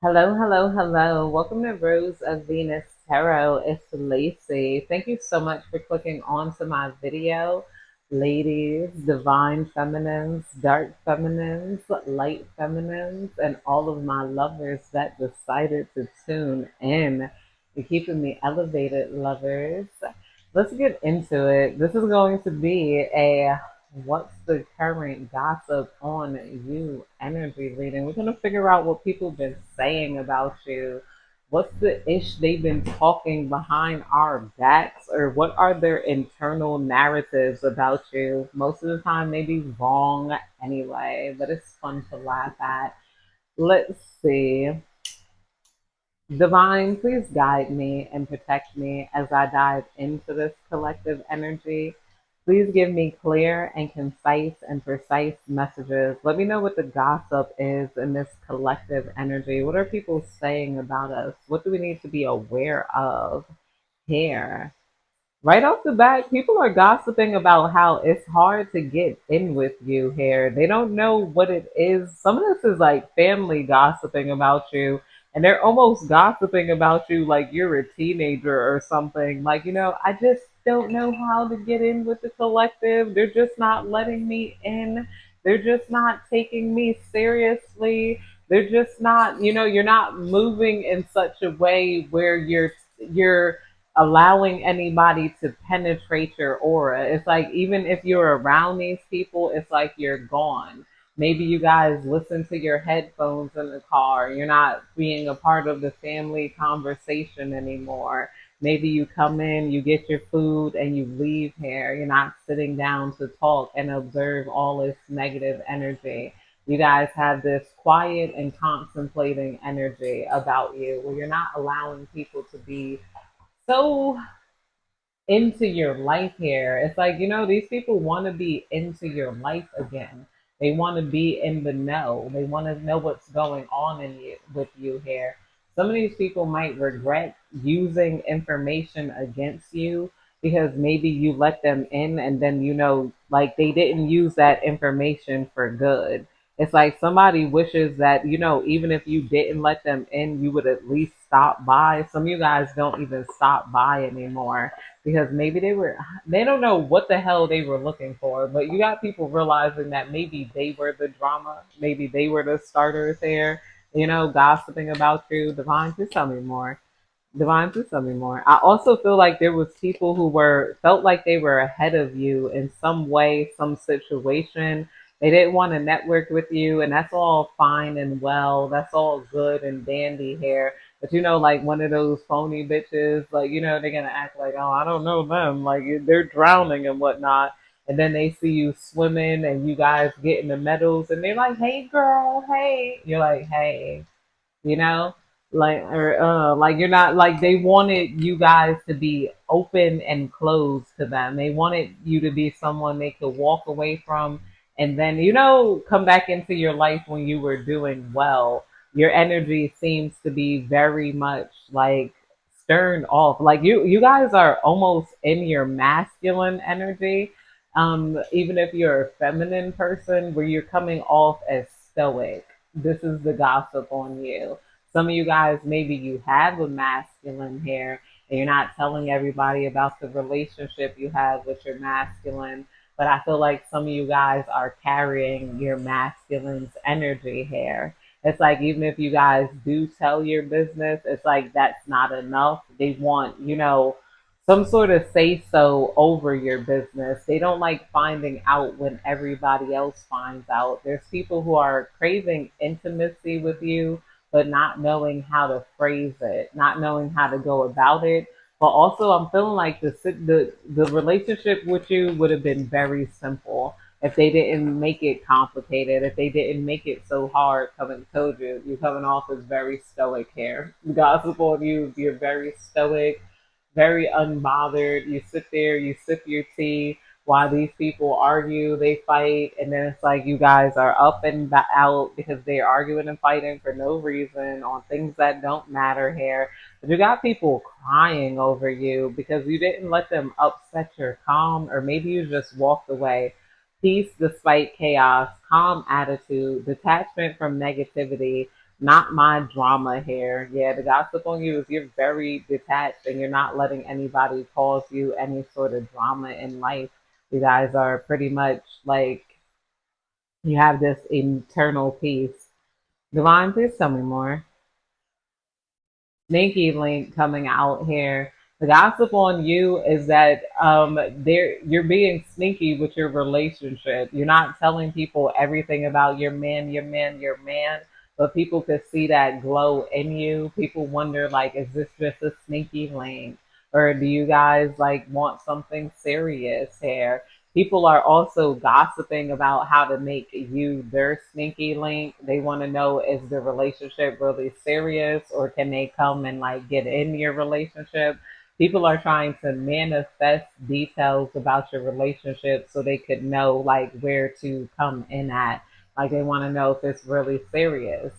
Hello, hello, hello. Welcome to Rose of Venus Tarot. It's Lacey. Thank you so much for clicking onto my video. Ladies, divine feminines, dark feminines, light feminines, and all of my lovers that decided to tune in. You're keeping me elevated, lovers. Let's get into it. This is going to be a what's the current gossip on you energy reading. We're going to figure out what people have been saying about you. What's the ish they've been talking behind our backs, or what are their internal narratives about you? Most of the time, maybe wrong anyway, but it's fun to laugh at. Let's see. Divine, please guide me and protect me as I dive into this collective energy. Please give me clear and concise and precise messages. Let me know what the gossip is in this collective energy. What are people saying about us? What do we need to be aware of here? Right off the bat, people are gossiping about how it's hard to get in with you here. They don't know what it is. Some of this is like family gossiping about you, and they're almost gossiping about you like you're a teenager or something. Like, I just don't know how to get in with the collective. They're just not letting me in. They're just not taking me seriously. They're just not, you're not moving in such a way where you're allowing anybody to penetrate your aura. It's like even if you're around these people, it's like you're gone. Maybe you guys listen to your headphones in the car. You're not being a part of the family conversation anymore. Maybe you come in, you get your food, and you leave here. You're not sitting down to talk and observe all this negative energy. You guys have this quiet and contemplating energy about you where you're not allowing people to be so into your life here. It's like, these people want to be into your life again. They want to be in the know. They want to know what's going on in you with you here. Some of these people might regret using information against you because maybe you let them in and then like they didn't use that information for good. It's like somebody wishes that, even if you didn't let them in, you would at least stop by. Some of you guys don't even stop by anymore because maybe they don't know what the hell they were looking for, but you got people realizing that maybe they were the drama, maybe they were the starters here, gossiping about you. Divine, please tell me more. Divine, please tell me more. I also feel like there was people who were felt like they were ahead of you in some way, some situation. They didn't want to network with you, and that's all fine and well. That's all good and dandy here. But like one of those phony bitches, like they're gonna act like, oh, I don't know them, like they're drowning and whatnot. And then they see you swimming, and you guys get in the medals, and they're like, "Hey, girl, hey." You're like, "Hey." you know like you're not like they wanted you guys to be open and closed to them. They wanted you to be someone they could walk away from and then come back into your life when you were doing well. Your energy seems to be very much like stern off, like you guys are almost in your masculine energy, even if you're a feminine person where you're coming off as stoic. This is the gossip on you. Some of you guys, maybe you have a masculine here and you're not telling everybody about the relationship you have with your masculine. But I feel like some of you guys are carrying your masculine's energy here. It's like even if you guys do tell your business, it's like that's not enough. They want, some sort of say so over your business. They don't like finding out when everybody else finds out. There's people who are craving intimacy with you, but not knowing how to phrase it, not knowing how to go about it. But also, I'm feeling like the relationship with you would have been very simple if they didn't make it complicated, if they didn't make it so hard. Coming told you, you're coming off as very stoic here. Gossip on you, you're very stoic, very unbothered. You sit there, you sip your tea while these people argue, they fight, and then it's like you guys are up and out because they're arguing and fighting for no reason on things that don't matter here. But you got people crying over you because you didn't let them upset your calm, or maybe you just walked away. Peace despite chaos, calm attitude, detachment from negativity, Not my drama here. Yeah, the gossip on you is you're very detached and you're not letting anybody cause you any sort of drama in life. You guys are pretty much like you have this internal peace. Divine, please tell me more. Sneaky link coming out here. The gossip on you is that there you're being sneaky with your relationship. You're not telling people everything about your man, but people could see that glow in you. People wonder like, is this just a sneaky link? Or do you guys like want something serious here? People are also gossiping about how to make you their sneaky link. They want to know, is the relationship really serious or can they come and like get in your relationship? People are trying to manifest details about your relationship so they could know like where to come in at. Like they want to know if it's really serious.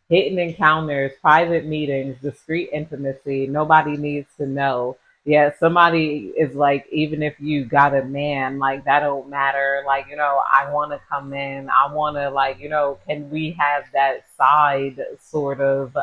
Hidden encounters, private meetings, discreet intimacy. Nobody needs to know. Yeah, somebody is like, even if you got a man, like that don't matter. Like, I want to come in. I want to, like, can we have that side sort of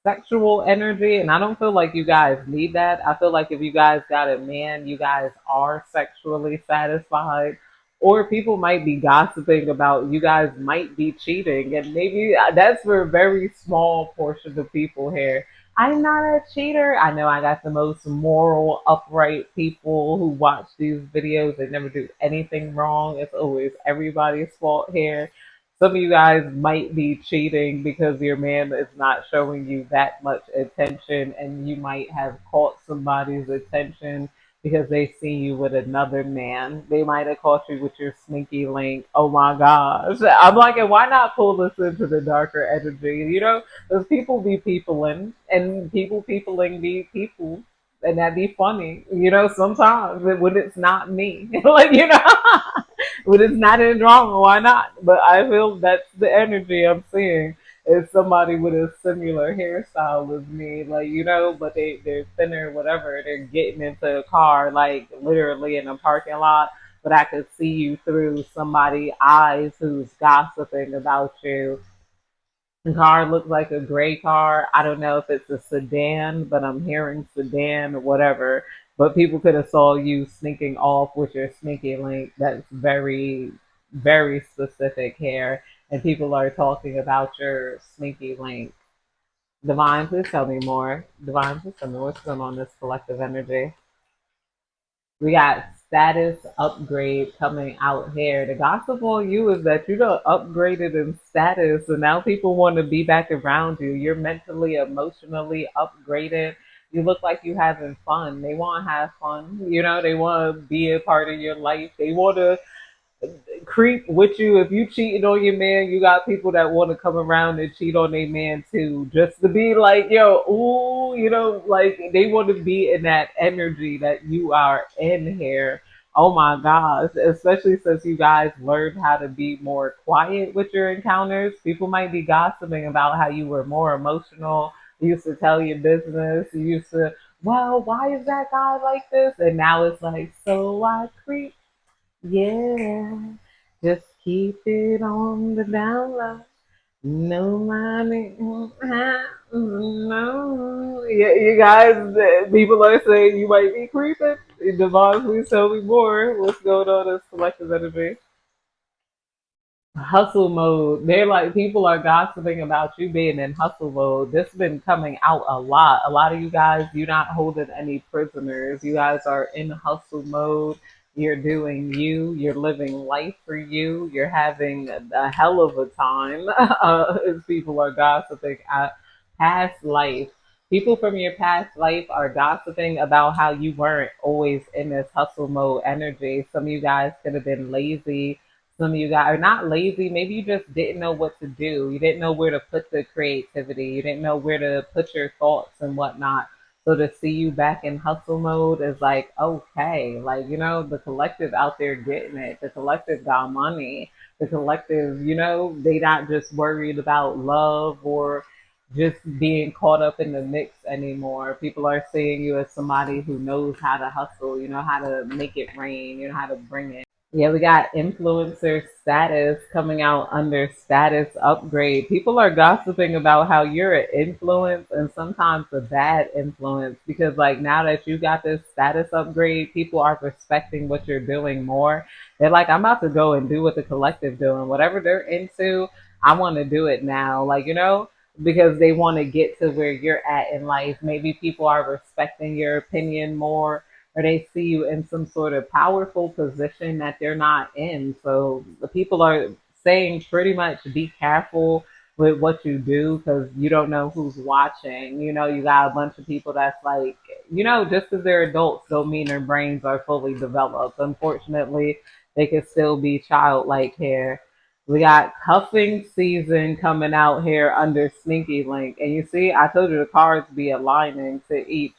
sexual energy? And I don't feel like you guys need that. I feel like if you guys got a man, you guys are sexually satisfied. Or people might be gossiping about you guys might be cheating. And maybe that's for a very small portion of people here. I'm not a cheater. I know I got the most moral, upright people who watch these videos. They never do anything wrong. It's always everybody's fault here. Some of you guys might be cheating because your man is not showing you that much attention, and you might have caught somebody's attention because they see you with another man. They might have caught you with your sneaky link. Oh my gosh. I'm like, and why not pull this into the darker energy? Because people be peopling, and peopling be people. And that'd be funny, sometimes when it's not me. Like, when it's not in drama, why not? But I feel that's the energy I'm seeing is somebody with a similar hairstyle as me, like but they're thinner, whatever. They're getting into a car, like literally in a parking lot. But I could see you through somebody's eyes who's gossiping about you. The car looks like a gray car. I don't know if it's a sedan, but I'm hearing sedan or whatever. But people could have saw you sneaking off with your sneaky link. That's very, very specific here. And people are talking about your sneaky link. Divine, please tell me more. Divine, please tell me what's going on in this collective energy. We got status upgrade coming out here. The gossip on you is that you done upgraded in status, and now people want to be back around you. You're mentally, emotionally upgraded. You look like you having fun. They want to have fun. They want to be a part of your life. They want to creep with you. If you cheating on your man, you got people that want to come around and cheat on their man too, just to be like, yo, ooh, like they want to be in that energy that you are in here. Oh my gosh, especially since you guys learned how to be more quiet with your encounters. People might be gossiping about how you were more emotional. You used to tell your business. You used to, well, why is that guy like this? And now it's like, so I creep. Yeah, just keep it on the down low. No money, no. Yeah, you guys, people are saying you might be creeping. Devon, please tell me more. What's going on in collective energy? Hustle mode. They're like people are gossiping about you being in hustle mode. This has been coming out a lot. A lot of you guys, you're not holding any prisoners. You guys are in hustle mode. You're doing you. You're living life for you. You're having a hell of a time. As people are gossiping at past life. People from your past life are gossiping about how you weren't always in this hustle mode energy. Some of you guys could have been lazy. Some of you guys are not lazy. Maybe you just didn't know what to do. You didn't know where to put the creativity. You didn't know where to put your thoughts and whatnot. So to see you back in hustle mode is like, okay, like, the collective out there getting it. The collective got money. The collective, they not just worried about love or just being caught up in the mix anymore. People are seeing you as somebody who knows how to hustle, how to make it rain, how to bring it. Yeah, we got influencer status coming out under status upgrade. People are gossiping about how you're an influence and sometimes a bad influence because, like, now that you got this status upgrade, people are respecting what you're doing more. They're like, I'm about to go and do what the collective doing. Whatever they're into, I want to do it now. Like, because they want to get to where you're at in life. Maybe people are respecting your opinion more or they see you in some sort of powerful position that they're not in. So the people are saying pretty much be careful with what you do because you don't know who's watching. You got a bunch of people that's like, just because they're adults don't mean their brains are fully developed. Unfortunately, they could still be childlike here. We got cuffing season coming out here under Sneaky Link. And you see, I told you the cards be aligning to each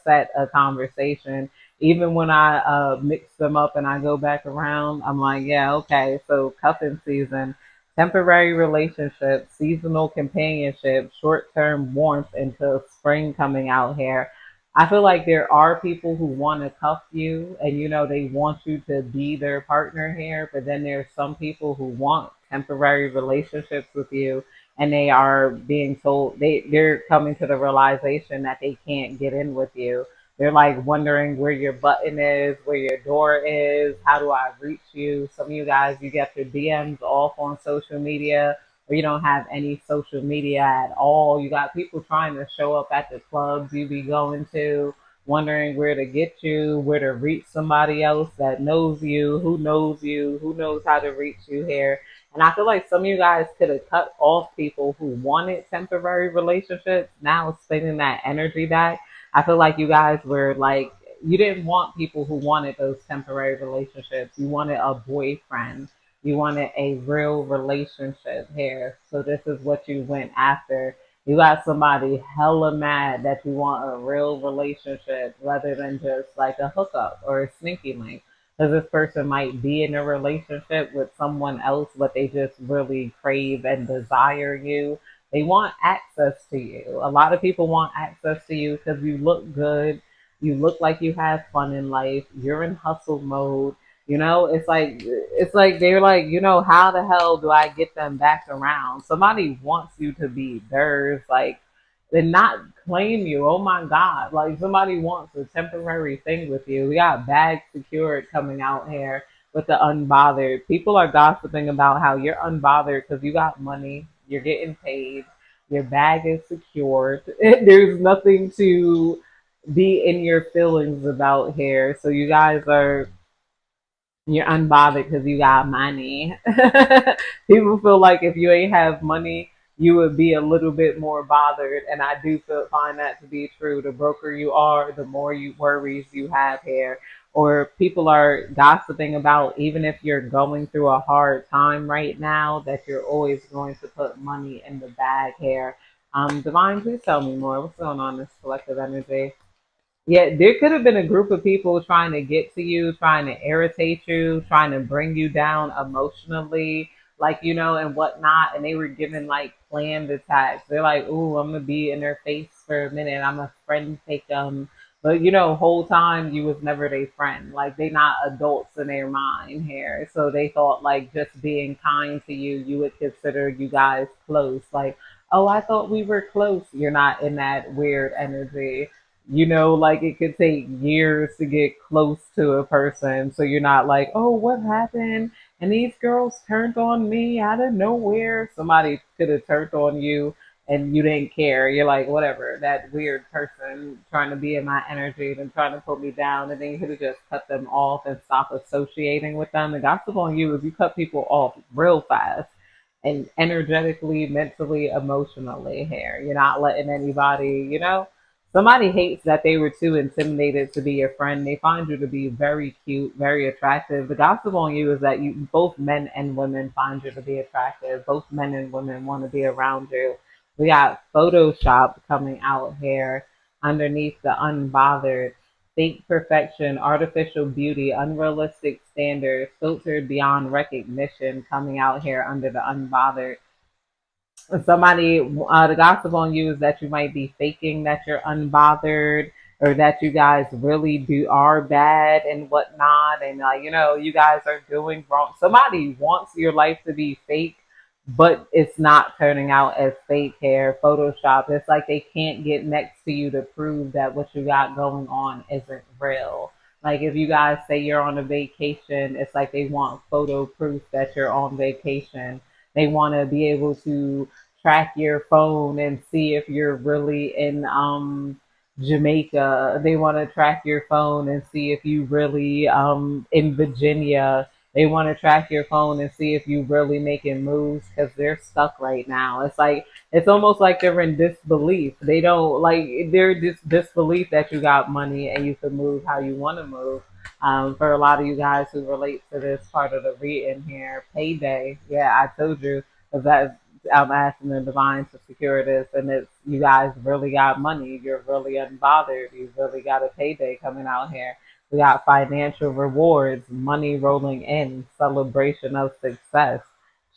set of conversation. Even when I mix them up and I go back around, I'm like, yeah, okay. So cuffing season, temporary relationship, seasonal companionship, short-term warmth until spring coming out here. I feel like there are people who want to cuff you and they want you to be their partner here, but then there's some people who want temporary relationships with you and they are being told they're coming to the realization that they can't get in with you. They're like wondering where your button is, where your door is, how do I reach you? Some of you guys, you get your DMs off on social media, or you don't have any social media at all. You got people trying to show up at the clubs you be going to, wondering where to get you, where to reach somebody else that knows you, who knows how to reach you here. And I feel like some of you guys could have cut off people who wanted temporary relationships, now spending that energy back. I feel like you guys were like, you didn't want people who wanted those temporary relationships. You wanted a boyfriend. You wanted a real relationship here. So this is what you went after. You got somebody hella mad that you want a real relationship rather than just like a hookup or a sneaky link. Because this person might be in a relationship with someone else, but they just really crave and desire you. They want access to you. A lot of people want access to you because you look good. You look like you have fun in life. You're in hustle mode. It's like they're like, how the hell do I get them back around? Somebody wants you to be theirs, like, and not claim you. Oh my God. Like somebody wants a temporary thing with you. We got bag secured coming out here with the unbothered. People are gossiping about how you're unbothered because you got money, you're getting paid, your bag is secured. There's nothing to be in your feelings about here. So you're unbothered because you got money. People feel like if you ain't have money, you would be a little bit more bothered, and I do find that to be true. The broker you are, the more worries you have here. Or people are gossiping about even if you're going through a hard time right now, that you're always going to put money in the bag here. Divine, please tell me more. What's going on in this collective energy? Yeah, there could have been a group of people trying to get to you, trying to irritate you, trying to bring you down emotionally, like, and whatnot. And they were given like planned attacks. They're like, ooh, I'm going to be in their face for a minute. I'm a friend take them. But, whole time you was never their friend. Like, they not adults in their mind here. So they thought like just being kind to you, you would consider you guys close. Like, oh, I thought we were close. You're not in that weird energy. Like it could take years to get close to a person. So you're not like, oh, what happened? And these girls turned on me out of nowhere. Somebody could have turned on you and you didn't care. You're like, whatever, that weird person trying to be in my energy and trying to put me down. And then you could have just cut them off and stop associating with them. The gossip on you is you cut people off real fast and energetically, mentally, emotionally here. You're not letting anybody. Somebody hates that they were too intimidated to be your friend. They find you to be very cute, very attractive. The gossip on you is that you both men and women find you to be attractive. Both men and women want to be around you. We got Photoshop coming out here underneath the unbothered. Fake perfection, artificial beauty, unrealistic standards, filtered beyond recognition coming out here under the unbothered. Somebody, the gossip on you is that you might be faking that you're unbothered. or that you guys really do are bad and whatnot, and you guys are doing wrong. Somebody wants your life to be fake, but it's not turning out as fake hair, Photoshop. It's like they can't get next to you to prove that what you got going on isn't real. Like if you guys say you're on a vacation, it's like they want photo proof that you're on vacation. They want to be able to track your phone and see if you're really in Jamaica. They want to track your phone and see if you really in Virginia. They want to track your phone and see if you really making moves because they're stuck right now. It's like it's almost like they're in disbelief. They don't like they're disbelief that you got money and you can move how you want to move. For a lot of you guys who relate to this part of the reading here, payday. Yeah, I told you that I'm asking the divine to secure this, and it's you guys really got money. You're really unbothered. You really got a payday coming out here. We got financial rewards, money rolling in, celebration of success,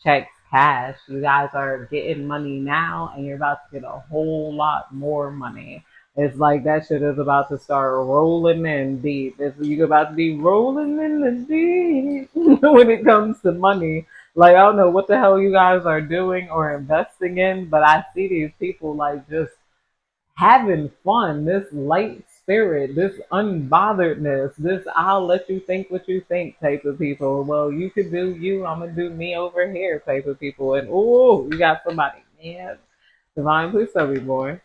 checks, cash. You guys are getting money now, and you're about to get a whole lot more money. It's like that shit is about to start rolling in deep. You're about to be rolling in the deep when it comes to money. Like I don't know what the hell you guys are doing or investing in, but I see these people like just having fun, this light spirit, this unbotheredness, this I'll let you think what you think type of people. Well, you could do you, I'm gonna do me over here type of people. And oh, you got somebody, man. Divine, please tell me more.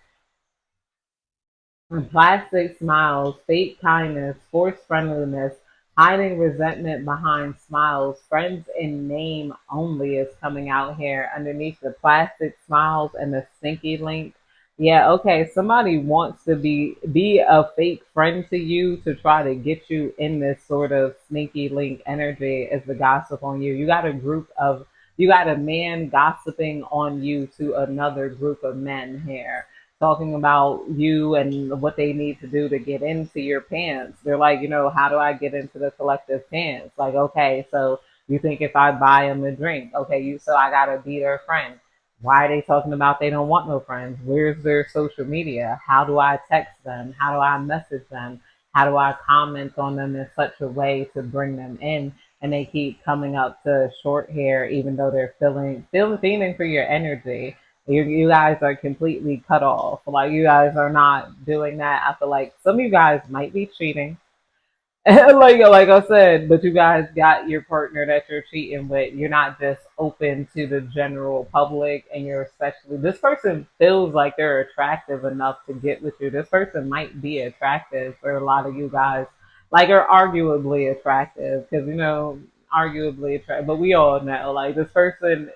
Plastic smiles, fake kindness, forced friendliness, hiding resentment behind smiles, friends in name only is coming out here underneath the plastic smiles and the stinky link. Yeah, okay. Somebody wants to be a fake friend to you to try to get you in this sort of sneaky link energy as the gossip on you. You got a man gossiping on you to another group of men here talking about you and what they need to do to get into your pants. They're like, how do I get into the collective pants? Like, okay, so you think if I buy them a drink, okay, so I gotta be their friend. Why are they talking about they don't want no friends? Where's their social media? How do I text them? How do I message them? How do I comment on them in such a way to bring them in? And they keep coming up to short hair, even though they're feeling for your energy. You guys are completely cut off. Like you guys are not doing that. I feel like some of you guys might be cheating. like I said, but you guys got your partner that you're cheating with. You're not just open to the general public, and you're especially this person feels like they're attractive enough to get with you. This person might be attractive for a lot of you guys, like are arguably attractive because arguably attractive. But we all know like this person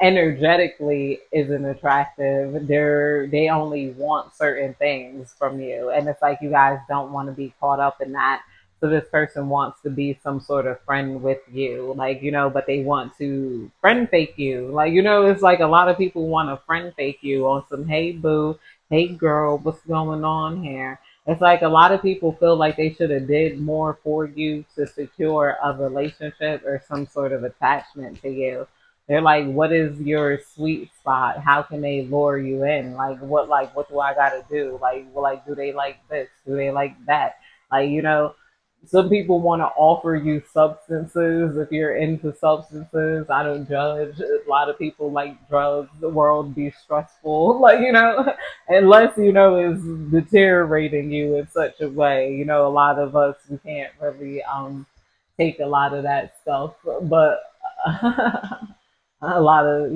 energetically isn't attractive. They only want certain things from you. And it's like you guys don't want to be caught up in that. So this person wants to be some sort of friend with you. Like, but they want to friend fake you. Like, it's like a lot of people want to friend fake you on some hey boo, hey girl, what's going on here? It's like a lot of people feel like they should have did more for you to secure a relationship or some sort of attachment to you. They're like, what is your sweet spot? How can they lure you in? Like what do I gotta do? Do they like this? Do they like that? Like, some people want to offer you substances if you're into substances. I don't judge. A lot of people like drugs. The world be stressful. Like, unless, is deteriorating you in such a way. A lot of us, we can't really take a lot of that stuff. But a lot of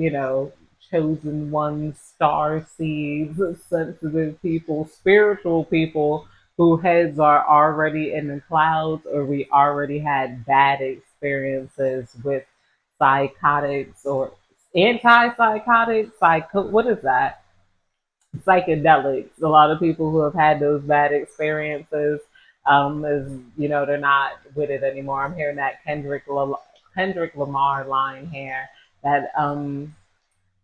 chosen ones, star seeds, sensitive people, spiritual people who heads are already in the clouds, or we already had bad experiences with psychotics or anti-psychotics, what is that, psychedelics. A lot of people who have had those bad experiences, is they're not with it anymore. I'm hearing that Kendrick Lamar line here that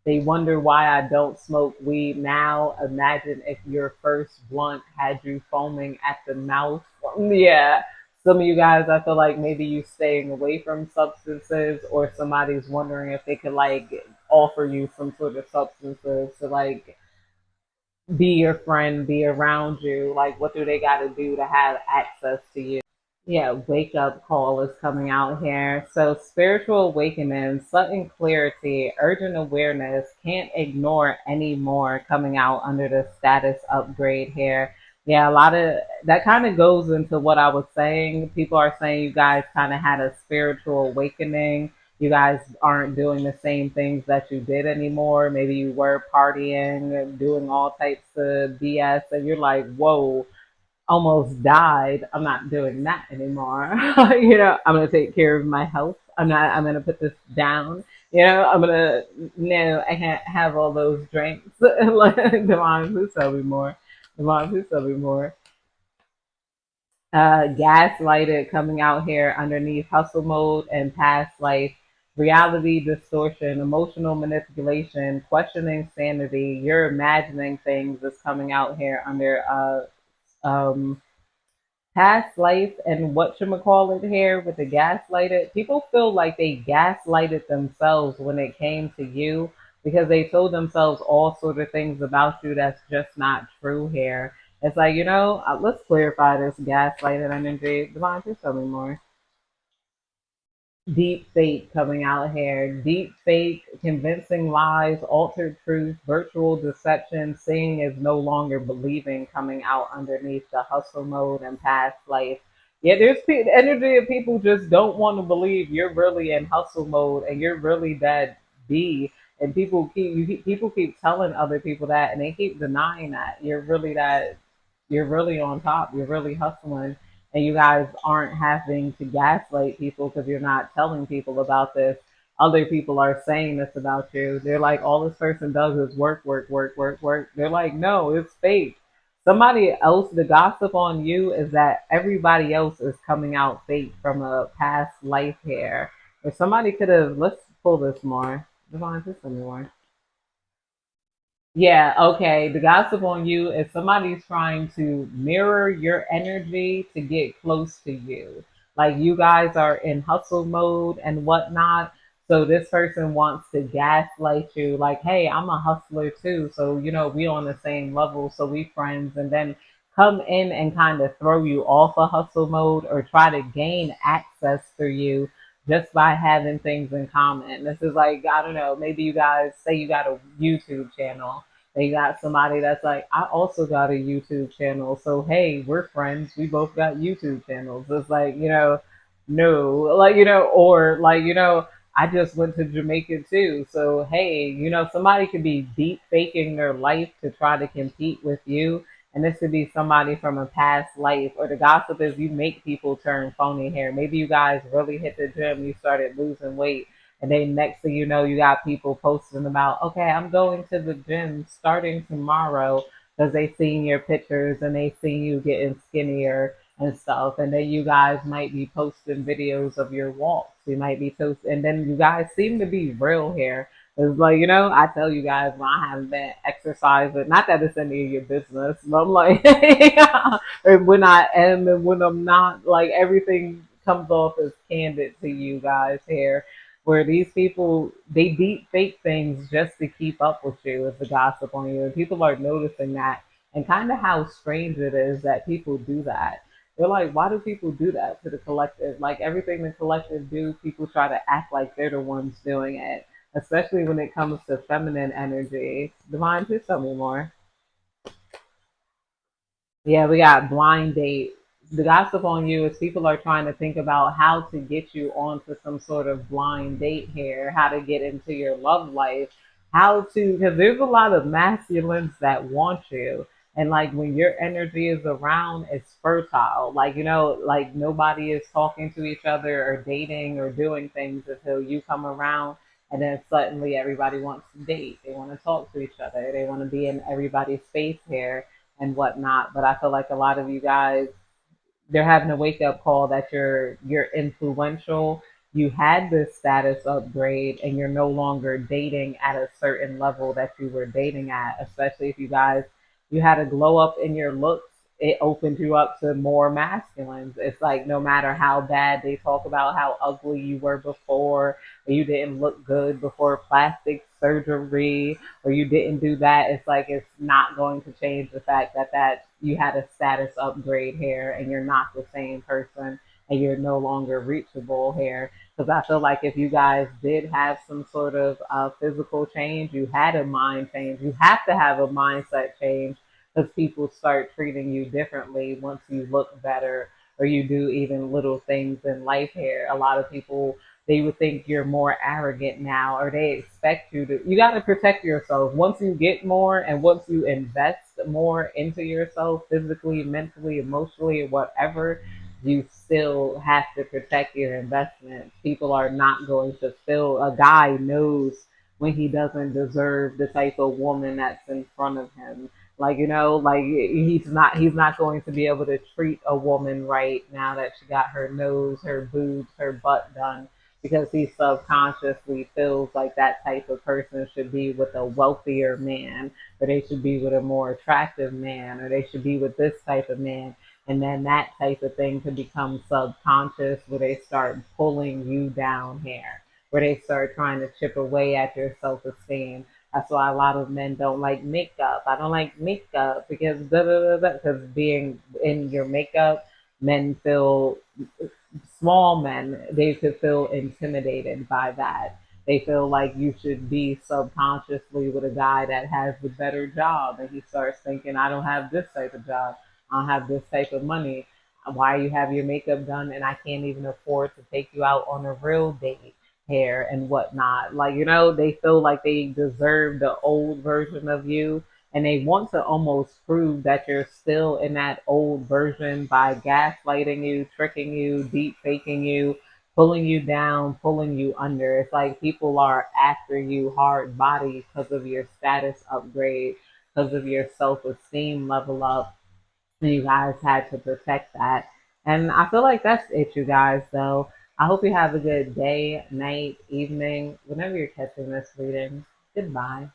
they wonder why I don't smoke weed now. Imagine if your first blunt had you foaming at the mouth. Yeah. Some of you guys, I feel like maybe you staying away from substances, or somebody's wondering if they could like offer you some sort of substances to like be your friend, be around you. Like, what do they got to do to have access to you? Yeah, wake up call is coming out here. So, spiritual awakening, sudden clarity, urgent awareness, can't ignore anymore coming out under the status upgrade here. Yeah, a lot of that kind of goes into what I was saying. People are saying you guys kind of had a spiritual awakening. You guys aren't doing the same things that you did anymore. Maybe you were partying and doing all types of BS, and you're like, whoa, almost died. I'm not doing that anymore. I'm gonna take care of my health. I'm gonna put this down. I'm gonna no, I can't have all those drinks. Like, Devon, please tell me more. Devon, please tell me more. Gaslighted coming out here underneath hustle mode and past life, reality distortion, emotional manipulation, questioning sanity. You're imagining things is coming out here under past life and what you call it here with the gaslighted. People feel like they gaslighted themselves when it came to you because they told themselves all sort of things about you that's just not true here. It's like, let's clarify this gaslighted energy. Devon, just tell me more. Deep fake coming out here. Deep fake, convincing lies, altered truth, virtual deception, seeing is no longer believing coming out underneath the hustle mode and past life. Yeah, there's energy of people just don't want to believe you're really in hustle mode and you're really that B. And people keep telling other people that, and they keep denying that you're really on top. You're really hustling, and you guys aren't having to gaslight people because you're not telling people about this. Other people are saying this about you. They're like, all this person does is work, work, work, work, work. They're like, no, it's fake. Somebody else, the gossip on you is that everybody else is coming out fake from a past life here. If somebody could have, let's pull this more. Devon, just some more. Yeah, okay. The gossip on you is somebody's trying to mirror your energy to get close to you. Like you guys are in hustle mode and whatnot. So this person wants to gaslight you, like, hey, I'm a hustler too. So, we on the same level, so we friends, and then come in and kind of throw you off a hustle mode or try to gain access through you just by having things in common. This is like, I don't know, maybe you guys say you got a YouTube channel. They got somebody that's like, I also got a YouTube channel. So, hey, we're friends. We both got YouTube channels. It's like, no, like, or like, I just went to Jamaica too. So, hey, somebody could be deep faking their life to try to compete with you. And this could be somebody from a past life. Or the gossip is you make people turn phony here. Maybe you guys really hit the gym, you started losing weight. And then next thing you know, you got people posting about, okay, I'm going to the gym starting tomorrow because they seen your pictures and they seen you getting skinnier and stuff. And then you guys might be posting videos of your walks. You might be posting, and then you guys seem to be real here. It's like, I tell you guys when I haven't been exercising, not that it's any of your business, but I'm like, when I am and when I'm not, like everything comes off as candid to you guys here, where these people they deep fake things just to keep up with you as the gossip on you, and people are noticing that, and kind of how strange it is that people do that. They're like, why do people do that to the collective? Like everything the collective do, people try to act like they're the ones doing it, especially when it comes to feminine energy. Divine, please tell me more. Yeah, we got blind date. The gossip on you is people are trying to think about how to get you onto some sort of blind date here, how to get into your love life, how to, because there's a lot of masculines that want you. And like when your energy is around, it's fertile. Like, like nobody is talking to each other or dating or doing things until you come around. And then suddenly everybody wants to date. They want to talk to each other. They want to be in everybody's space here and whatnot. But I feel like a lot of you guys, they're having a wake up call that you're influential. You had this status upgrade and you're no longer dating at a certain level that you were dating at, especially if you had a glow up in your looks it opens you up to more masculines. It's like no matter how bad they talk about how ugly you were before, or you didn't look good before plastic surgery, or you didn't do that, it's like it's not going to change the fact that you had a status upgrade here and you're not the same person and you're no longer reachable here. Because I feel like if you guys did have some sort of physical change, you had a mind change, you have to have a mindset change because people start treating you differently once you look better or you do even little things in life here. A lot of people, they would think you're more arrogant now or they expect you to. You got to protect yourself. Once you get more and once you invest more into yourself physically, mentally, emotionally, whatever, you still have to protect your investments. People are not going to feel, a guy knows when he doesn't deserve the type of woman that's in front of him. Like, like he's not going to be able to treat a woman right now that she got her nose, her boobs, her butt done because he subconsciously feels like that type of person should be with a wealthier man, or they should be with a more attractive man, or they should be with this type of man. And then that type of thing could become subconscious where they start pulling you down here, where they start trying to chip away at your self esteem. That's why a lot of men don't like makeup. I don't like makeup because because being in your makeup, men feel, small men, they could feel intimidated by that. They feel like you should be subconsciously with a guy that has the better job, and he starts thinking, I don't have this type of job, I don't have this type of money. Why you have your makeup done, and I can't even afford to take you out on a real date here and whatnot. Like, they feel like they deserve the old version of you and they want to almost prove that you're still in that old version by gaslighting you, tricking you, deep faking you, pulling you down, pulling you under. It's like people are after you hard body because of your status upgrade, because of your self esteem level up. And you guys had to protect that. And I feel like that's it, you guys. So I hope you have a good day, night, evening, whenever you're catching this reading. Goodbye.